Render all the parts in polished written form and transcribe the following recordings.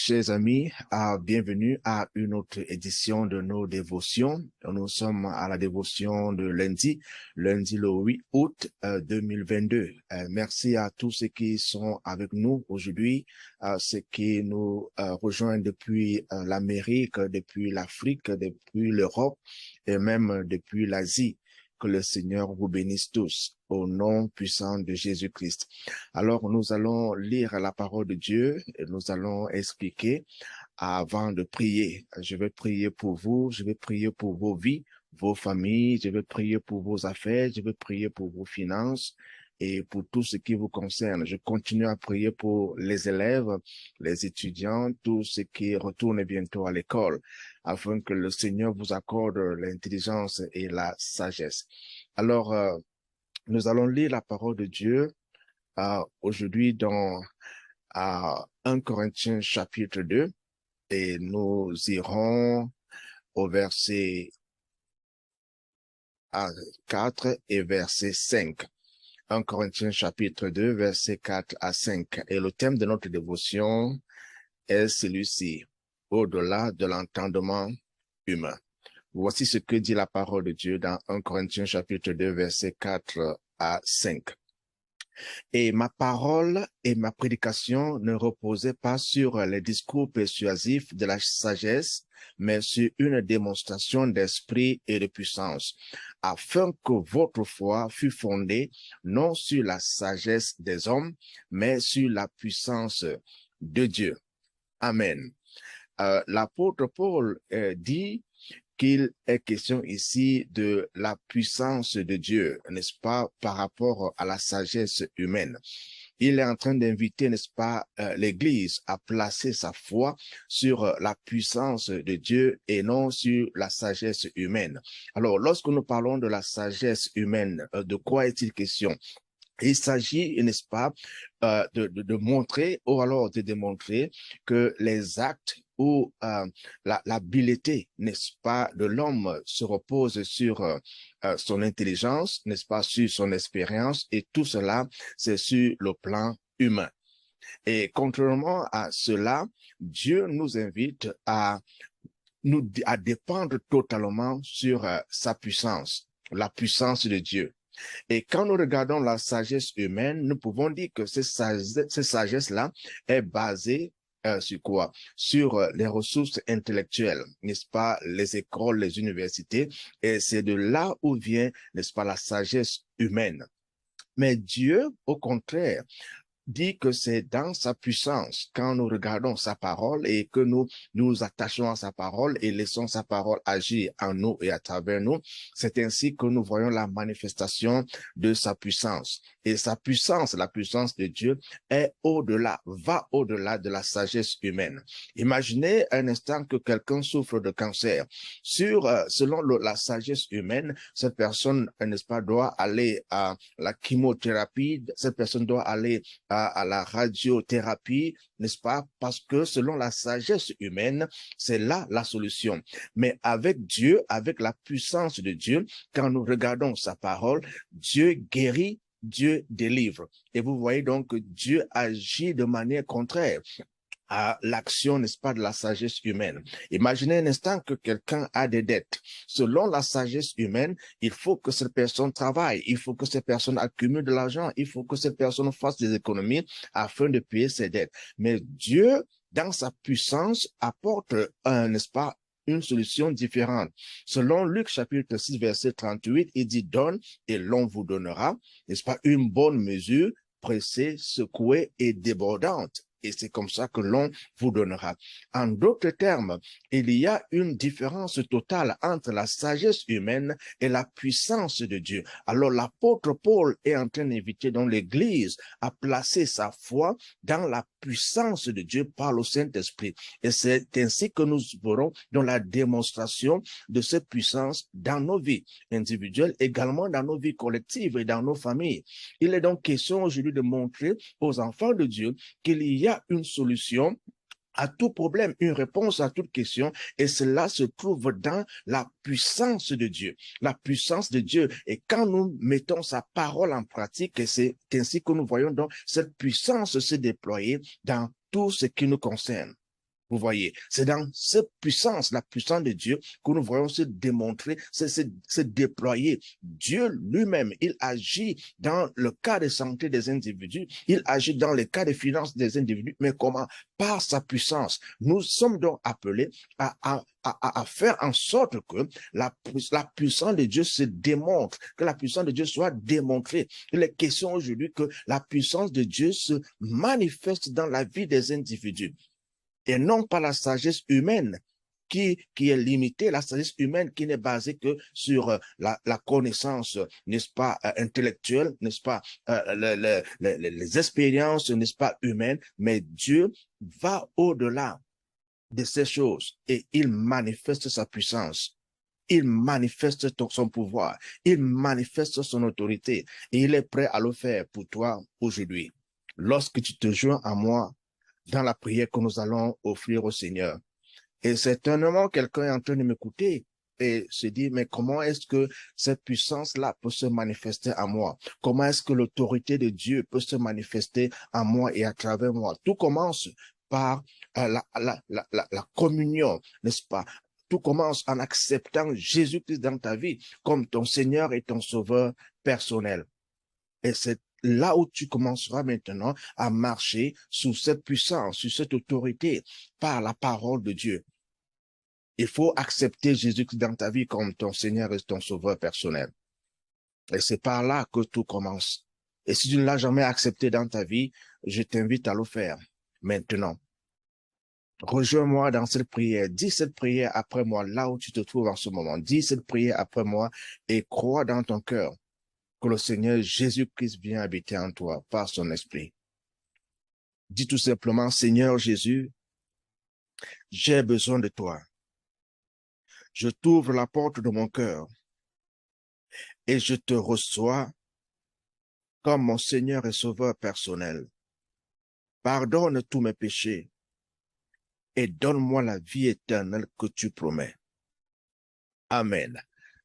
Chers amis, bienvenue à une autre édition de nos dévotions. Nous sommes à la dévotion de lundi le 8 août 2022. Merci à tous ceux qui sont avec nous aujourd'hui, ceux qui nous rejoignent depuis l'Amérique, depuis l'Afrique, depuis l'Europe et même depuis l'Asie. Que le Seigneur vous bénisse tous au nom puissant de Jésus-Christ. Alors, nous allons lire la parole de Dieu et nous allons expliquer avant de prier. Je vais prier pour vous, je vais prier pour vos vies, vos familles, je vais prier pour vos affaires, je vais prier pour vos finances et pour tout ce qui vous concerne. Je continue à prier pour les élèves, les étudiants, tous ceux qui retournent bientôt à l'école, afin que le Seigneur vous accorde l'intelligence et la sagesse. Alors, nous allons lire la parole de Dieu aujourd'hui dans 1 Corinthiens chapitre 2 et nous irons au verset 4 et verset 5. 1 Corinthiens chapitre 2, verset 4 à 5. Et le thème de notre dévotion est celui-ci, au-delà de l'entendement humain. Voici ce que dit la parole de Dieu dans 1 Corinthiens chapitre 2, verset 4 à 5. Et ma parole et ma prédication ne reposaient pas sur les discours persuasifs de la sagesse, mais sur une démonstration d'esprit et de puissance, afin que votre foi fût fondée non sur la sagesse des hommes, mais sur la puissance de Dieu. Amen. L'apôtre Paul dit qu'il est question ici de la puissance de Dieu, n'est-ce pas, par rapport à la sagesse humaine. Il est en train d'inviter, n'est-ce pas, l'Église à placer sa foi sur la puissance de Dieu et non sur la sagesse humaine. Alors, lorsque nous parlons de la sagesse humaine, de quoi est-il question? Il s'agit, n'est-ce pas, de montrer ou alors de démontrer que les actes ou l'habileté, n'est-ce pas, de l'homme se repose sur son intelligence, n'est-ce pas, sur son expérience, et tout cela, c'est sur le plan humain. Et contrairement à cela, Dieu nous invite à dépendre totalement sur sa puissance, la puissance de Dieu. Et quand nous regardons la sagesse humaine, nous pouvons dire que cette sagesse-là est basée sur quoi? Sur les ressources intellectuelles, n'est-ce pas, les écoles, les universités, et c'est de là où vient, n'est-ce pas, la sagesse humaine. Mais Dieu, au contraire, dit que c'est dans sa puissance, quand nous regardons sa parole et que nous nous attachons à sa parole et laissons sa parole agir en nous et à travers nous, c'est ainsi que nous voyons la manifestation de sa puissance. Et sa puissance, la puissance de Dieu, est au-delà, va au-delà de la sagesse humaine. Imaginez un instant que quelqu'un souffre de cancer. Selon la sagesse humaine, cette personne, n'est-ce pas, doit aller à la chimiothérapie, cette personne doit aller à la radiothérapie, n'est-ce pas? Parce que selon la sagesse humaine, c'est là la solution. Mais avec Dieu, avec la puissance de Dieu, quand nous regardons sa parole, Dieu guérit, Dieu délivre. Et vous voyez donc que Dieu agit de manière contraire à l'action, n'est-ce pas, de la sagesse humaine. Imaginez un instant que quelqu'un a des dettes. Selon la sagesse humaine, il faut que cette personne travaille, il faut que cette personne accumule de l'argent, il faut que cette personne fasse des économies afin de payer ses dettes. Mais Dieu, dans sa puissance, apporte, n'est-ce pas, une solution différente. Selon Luc chapitre 6, verset 38, il dit « Donne et l'on vous donnera », n'est-ce pas, une bonne mesure, pressée, secouée et débordante. Et c'est comme ça que l'on vous donnera. En d'autres termes, il y a une différence totale entre la sagesse humaine et la puissance de Dieu. Alors l'apôtre Paul est en train d'inviter dans l'Église à placer sa foi dans la puissance de Dieu par le Saint-Esprit. Et c'est ainsi que nous verrons dans la démonstration de cette puissance dans nos vies individuelles, également dans nos vies collectives et dans nos familles. Il est donc question aujourd'hui de montrer aux enfants de Dieu qu'il y a une solution à tout problème, une réponse à toute question, et cela se trouve dans la puissance de Dieu. La puissance de Dieu, et quand nous mettons sa parole en pratique, et c'est ainsi que nous voyons donc cette puissance se déployer dans tout ce qui nous concerne. Vous voyez, c'est dans cette puissance, la puissance de Dieu, que nous voyons se démontrer, se déployer. Dieu lui-même, il agit dans le cas de santé des individus, il agit dans le cas de finances des individus, mais comment? Par sa puissance. Nous sommes donc appelés à faire en sorte que la puissance de Dieu se démontre, que la puissance de Dieu soit démontrée. Il est question aujourd'hui que la puissance de Dieu se manifeste dans la vie des individus et non pas la sagesse humaine qui est limitée, la sagesse humaine qui n'est basée que sur la connaissance, n'est-ce pas, intellectuelle, n'est-ce pas, les expériences, n'est-ce pas, humaines, mais Dieu va au-delà de ces choses et il manifeste sa puissance. Il manifeste son pouvoir, il manifeste son autorité et il est prêt à le faire pour toi aujourd'hui. Lorsque tu te joins à moi dans la prière que nous allons offrir au Seigneur. Et certainement, quelqu'un est en train de m'écouter et se dit, mais comment est-ce que cette puissance-là peut se manifester à moi? Comment est-ce que l'autorité de Dieu peut se manifester à moi et à travers moi? Tout commence par la communion, n'est-ce pas? Tout commence en acceptant Jésus-Christ dans ta vie comme ton Seigneur et ton Sauveur personnel. Et c'est là où tu commenceras maintenant à marcher sous cette puissance, sous cette autorité, par la parole de Dieu. Il faut accepter Jésus-Christ dans ta vie comme ton Seigneur et ton Sauveur personnel. Et c'est par là que tout commence. Et si tu ne l'as jamais accepté dans ta vie, je t'invite à le faire maintenant. Rejoins-moi dans cette prière. Dis cette prière après moi, là où tu te trouves en ce moment. Dis cette prière après moi et crois dans ton cœur que le Seigneur Jésus-Christ vient habiter en toi par son esprit. Dis tout simplement, Seigneur Jésus, j'ai besoin de toi. Je t'ouvre la porte de mon cœur et je te reçois comme mon Seigneur et Sauveur personnel. Pardonne tous mes péchés et donne-moi la vie éternelle que tu promets. Amen.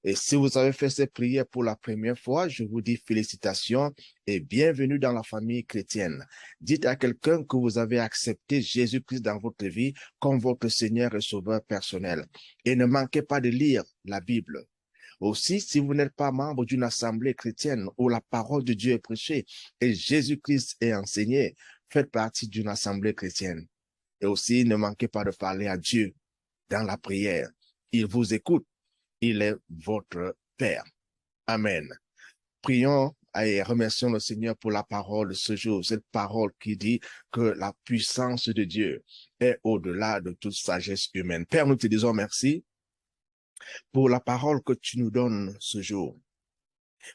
Et si vous avez fait cette prière pour la première fois, je vous dis félicitations et bienvenue dans la famille chrétienne. Dites à quelqu'un que vous avez accepté Jésus-Christ dans votre vie comme votre Seigneur et Sauveur personnel. Et ne manquez pas de lire la Bible. Aussi, si vous n'êtes pas membre d'une assemblée chrétienne où la parole de Dieu est prêchée et Jésus-Christ est enseigné, faites partie d'une assemblée chrétienne. Et aussi, ne manquez pas de parler à Dieu dans la prière. Il vous écoute. Il est votre Père. Amen. Prions et remercions le Seigneur pour la parole de ce jour, cette parole qui dit que la puissance de Dieu est au-delà de toute sagesse humaine. Père, nous te disons merci pour la parole que tu nous donnes ce jour.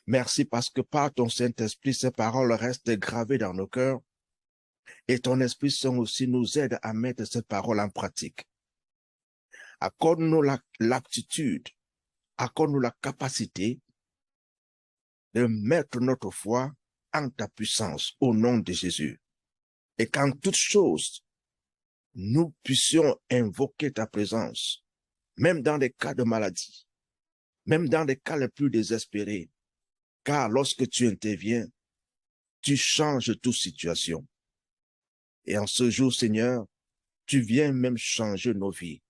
Merci parce que par ton Saint-Esprit, ces paroles restent gravées dans nos cœurs et ton Esprit Saint aussi nous aide à mettre cette parole en pratique. Accorde-nous l'aptitude, accorde-nous la capacité de mettre notre foi en ta puissance au nom de Jésus. Et qu'en toutes choses, nous puissions invoquer ta présence, même dans les cas de maladie, même dans les cas les plus désespérés, car lorsque tu interviens, tu changes toute situation. Et en ce jour, Seigneur, tu viens même changer nos vies.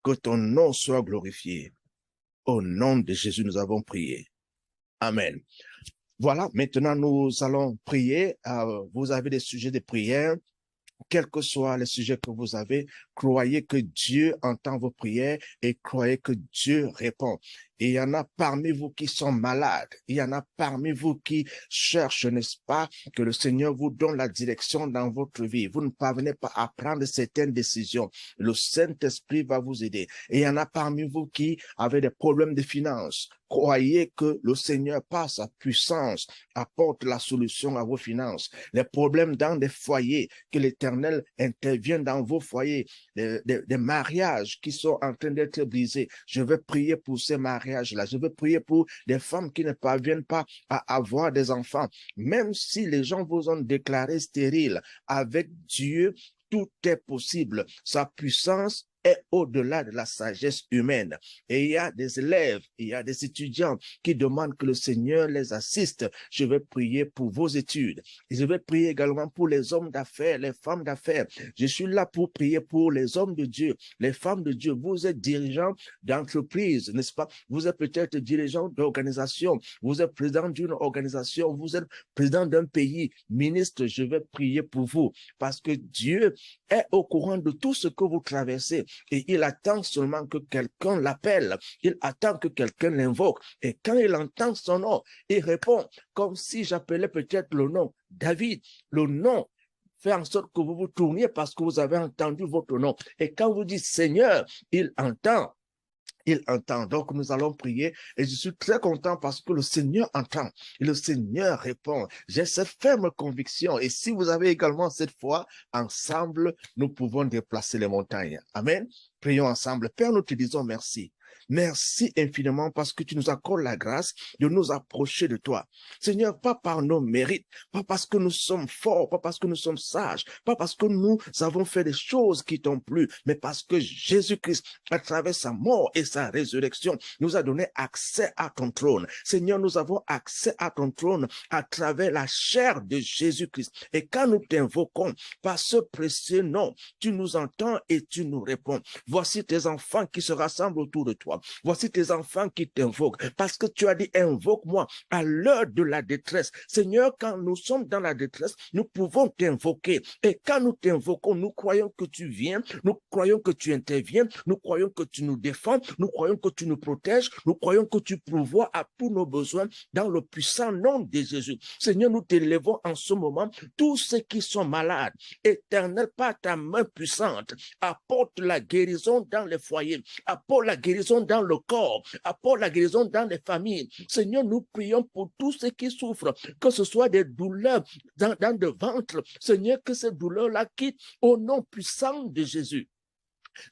Que ton nom soit glorifié. Au nom de Jésus, nous avons prié. Amen. Voilà, maintenant nous allons prier. Vous avez des sujets de prière. Quels que soient les sujets que vous avez, croyez que Dieu entend vos prières et croyez que Dieu répond. Et il y en a parmi vous qui sont malades. Il y en a parmi vous qui cherchent, n'est-ce pas, que le Seigneur vous donne la direction dans votre vie. Vous ne parvenez pas à prendre certaines décisions. Le Saint-Esprit va vous aider. Et il y en a parmi vous qui avaient des problèmes de finances. Croyez que le Seigneur, par sa puissance, apporte la solution à vos finances. Les problèmes dans des foyers, que l'Éternel intervienne dans vos foyers, des mariages qui sont en train d'être brisés. Je vais prier pour ces mariages-là. Je vais prier pour des femmes qui ne parviennent pas à avoir des enfants. Même si les gens vous ont déclaré stériles, avec Dieu, tout est possible. Sa puissance est au-delà de la sagesse humaine. Et il y a des élèves, il y a des étudiants qui demandent que le Seigneur les assiste. Je vais prier pour vos études. Et je vais prier également pour les hommes d'affaires, les femmes d'affaires. Je suis là pour prier pour les hommes de Dieu, les femmes de Dieu. Vous êtes dirigeants d'entreprise, n'est-ce pas? Vous êtes peut-être dirigeant d'organisation, vous êtes président d'une organisation, vous êtes président d'un pays, ministre, je vais prier pour vous parce que Dieu est au courant de tout ce que vous traversez et il attend seulement que quelqu'un l'appelle, il attend que quelqu'un l'invoque et quand il entend son nom, il répond comme si j'appelais peut-être le nom David, le nom fait en sorte que vous vous tourniez parce que vous avez entendu votre nom. Et quand vous dites Seigneur, il entend. Il entend. Donc, nous allons prier et je suis très content parce que le Seigneur entend et le Seigneur répond. J'ai cette ferme conviction et si vous avez également cette foi, ensemble, nous pouvons déplacer les montagnes. Amen. Prions ensemble. Père, nous te disons merci. Merci infiniment parce que tu nous accordes la grâce de nous approcher de toi. Seigneur, pas par nos mérites, pas parce que nous sommes forts, pas parce que nous sommes sages, pas parce que nous avons fait des choses qui t'ont plu, mais parce que Jésus-Christ, à travers sa mort et sa résurrection, nous a donné accès à ton trône. Seigneur, nous avons accès à ton trône à travers la chair de Jésus-Christ. Et quand nous t'invoquons par ce précieux nom, tu nous entends et tu nous réponds. Voici tes enfants qui se rassemblent autour de toi. Voici tes enfants qui t'invoquent parce que tu as dit invoque-moi à l'heure de la détresse. Seigneur, quand nous sommes dans la détresse, nous pouvons t'invoquer. Et quand nous t'invoquons, nous croyons que tu viens, nous croyons que tu interviens, nous croyons que tu nous défends, nous croyons que tu nous protèges, nous croyons que tu pourvois à tous nos besoins dans le puissant nom de Jésus. Seigneur, nous t'élevons en ce moment tous ceux qui sont malades. Éternel, par ta main puissante, apporte la guérison dans les foyers, apporte la guérison dans le corps, apporte la guérison dans les familles. Seigneur, nous prions pour tous ceux qui souffrent, que ce soit des douleurs dans le ventre. Seigneur, que ces douleurs-là quittent au nom puissant de Jésus.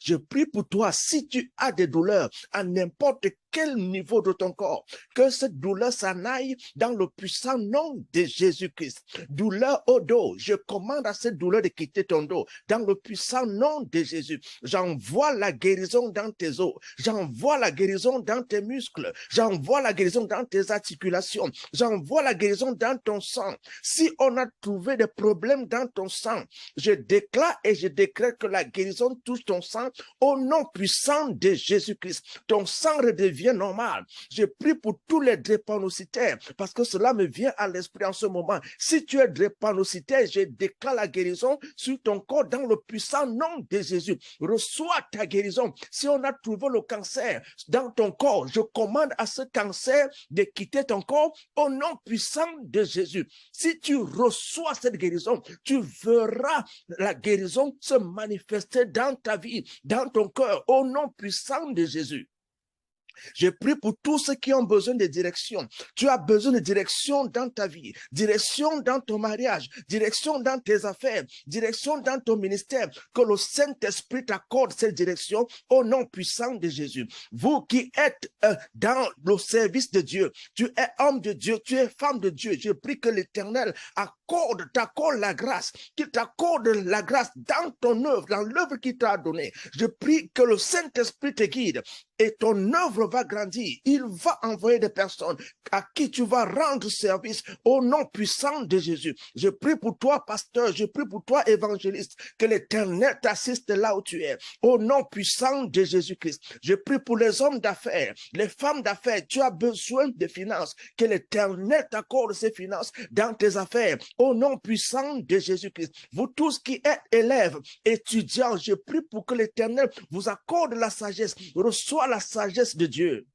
Je prie pour toi, si tu as des douleurs à n'importe quel niveau de ton corps, que cette douleur s'en aille dans le puissant nom de Jésus-Christ. Douleur au dos, je commande à cette douleur de quitter ton dos dans le puissant nom de Jésus. J'envoie la guérison dans tes os, j'envoie la guérison dans tes muscles, j'envoie la guérison dans tes articulations, j'envoie la guérison dans ton sang. Si on a trouvé des problèmes dans ton sang, je déclare et je décrète que la guérison touche ton sang au nom puissant de Jésus-Christ. Ton sang redevient normal. Je prie pour tous les drépanocytaires parce que cela me vient à l'esprit en ce moment. Si tu es drépanocytaire, je déclare la guérison sur ton corps dans le puissant nom de Jésus. Reçois ta guérison. Si on a trouvé le cancer dans ton corps, je commande à ce cancer de quitter ton corps au nom puissant de Jésus. Si tu reçois cette guérison, tu verras la guérison se manifester dans ta vie, dans ton cœur, au nom puissant de Jésus. Je prie pour tous ceux qui ont besoin de direction. Tu as besoin de direction dans ta vie, direction dans ton mariage, direction dans tes affaires, direction dans ton ministère. Que le Saint-Esprit t'accorde cette direction au nom puissant de Jésus. Vous qui êtes dans le service de Dieu, tu es homme de Dieu, tu es femme de Dieu. Je prie que l'Éternel t'accorde la grâce, qu'il t'accorde la grâce dans ton œuvre, dans l'œuvre qu'il t'a donnée. Je prie que le Saint-Esprit te guide et ton œuvre va grandir. Il va envoyer des personnes à qui tu vas rendre service au nom puissant de Jésus. Je prie pour toi, pasteur, je prie pour toi, évangéliste, que l'Éternel t'assiste là où tu es, au nom puissant de Jésus-Christ. Je prie pour les hommes d'affaires, les femmes d'affaires. Tu as besoin de finances, que l'Éternel t'accorde ces finances dans tes affaires, au nom puissant de Jésus-Christ. Vous tous qui êtes élèves, étudiants, je prie pour que l'Éternel vous accorde la sagesse. Reçois la sagesse de Dieu.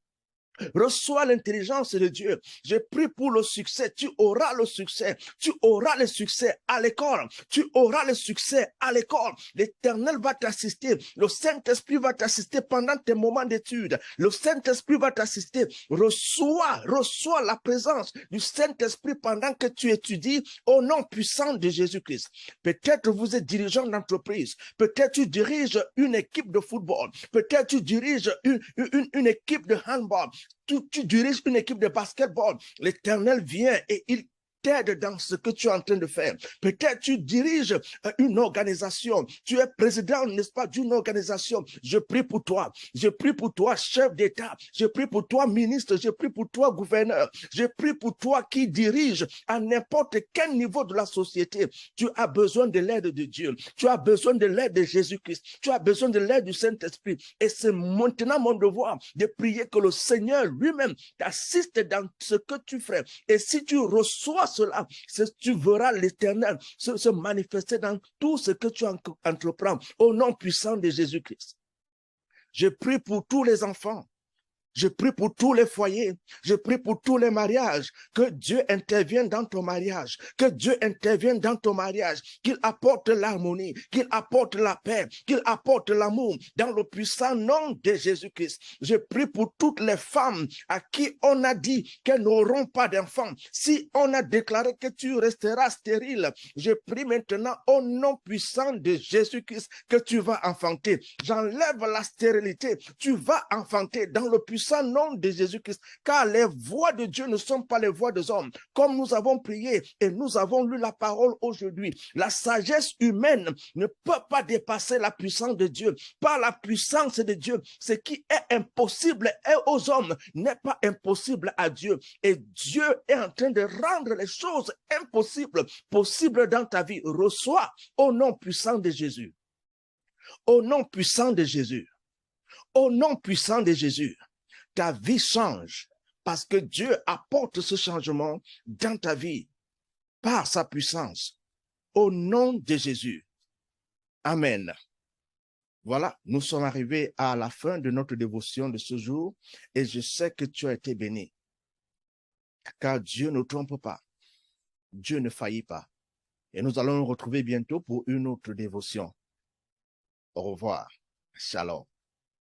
Reçois l'intelligence de Dieu. Je prie pour le succès. Tu auras le succès. Tu auras le succès à l'école. Tu auras le succès à l'école. L'Éternel va t'assister. Le Saint-Esprit va t'assister pendant tes moments d'études. Le Saint-Esprit va t'assister. Reçois la présence du Saint-Esprit pendant que tu étudies au nom puissant de Jésus-Christ. Peut-être vous êtes dirigeant d'entreprise. Peut-être tu diriges une équipe de football. Peut-être tu diriges une équipe de handball. Tu diriges une équipe de basketball. L'Éternel vient et il t'aide dans ce que tu es en train de faire. Peut-être tu diriges une organisation. Tu es président, n'est-ce pas, d'une organisation. Je prie pour toi. Je prie pour toi, chef d'État. Je prie pour toi, ministre. Je prie pour toi, gouverneur. Je prie pour toi qui dirige à n'importe quel niveau de la société. Tu as besoin de l'aide de Dieu. Tu as besoin de l'aide de Jésus-Christ. Tu as besoin de l'aide du Saint-Esprit. Et c'est maintenant mon devoir de prier que le Seigneur lui-même t'assiste dans ce que tu ferais. Et si tu reçois cela, tu verras l'Éternel se manifester dans tout ce que tu entreprends au nom puissant de Jésus-Christ. Je prie pour tous les enfants. Je prie pour tous les foyers, je prie pour tous les mariages, que Dieu intervienne dans ton mariage, que Dieu intervienne dans ton mariage, qu'il apporte l'harmonie, qu'il apporte la paix, qu'il apporte l'amour dans le puissant nom de Jésus-Christ. Je prie pour toutes les femmes à qui on a dit qu'elles n'auront pas d'enfants. Si on a déclaré que tu resteras stérile, je prie maintenant au nom puissant de Jésus-Christ que tu vas enfanter. J'enlève la stérilité, tu vas enfanter dans le puissant nom de Jésus-Christ, car les voix de Dieu ne sont pas les voix des hommes. Comme nous avons prié et nous avons lu la parole aujourd'hui, la sagesse humaine ne peut pas dépasser la puissance de Dieu. Par la puissance de Dieu, ce qui est impossible aux hommes n'est pas impossible à Dieu. Et Dieu est en train de rendre les choses impossibles possibles dans ta vie. Reçois au nom puissant de Jésus. Au nom puissant de Jésus. Au nom puissant de Jésus. Ta vie change parce que Dieu apporte ce changement dans ta vie par sa puissance. Au nom de Jésus. Amen. Voilà, nous sommes arrivés à la fin de notre dévotion de ce jour et je sais que tu as été béni. Car Dieu ne trompe pas. Dieu ne faillit pas. Et nous allons nous retrouver bientôt pour une autre dévotion. Au revoir. Shalom.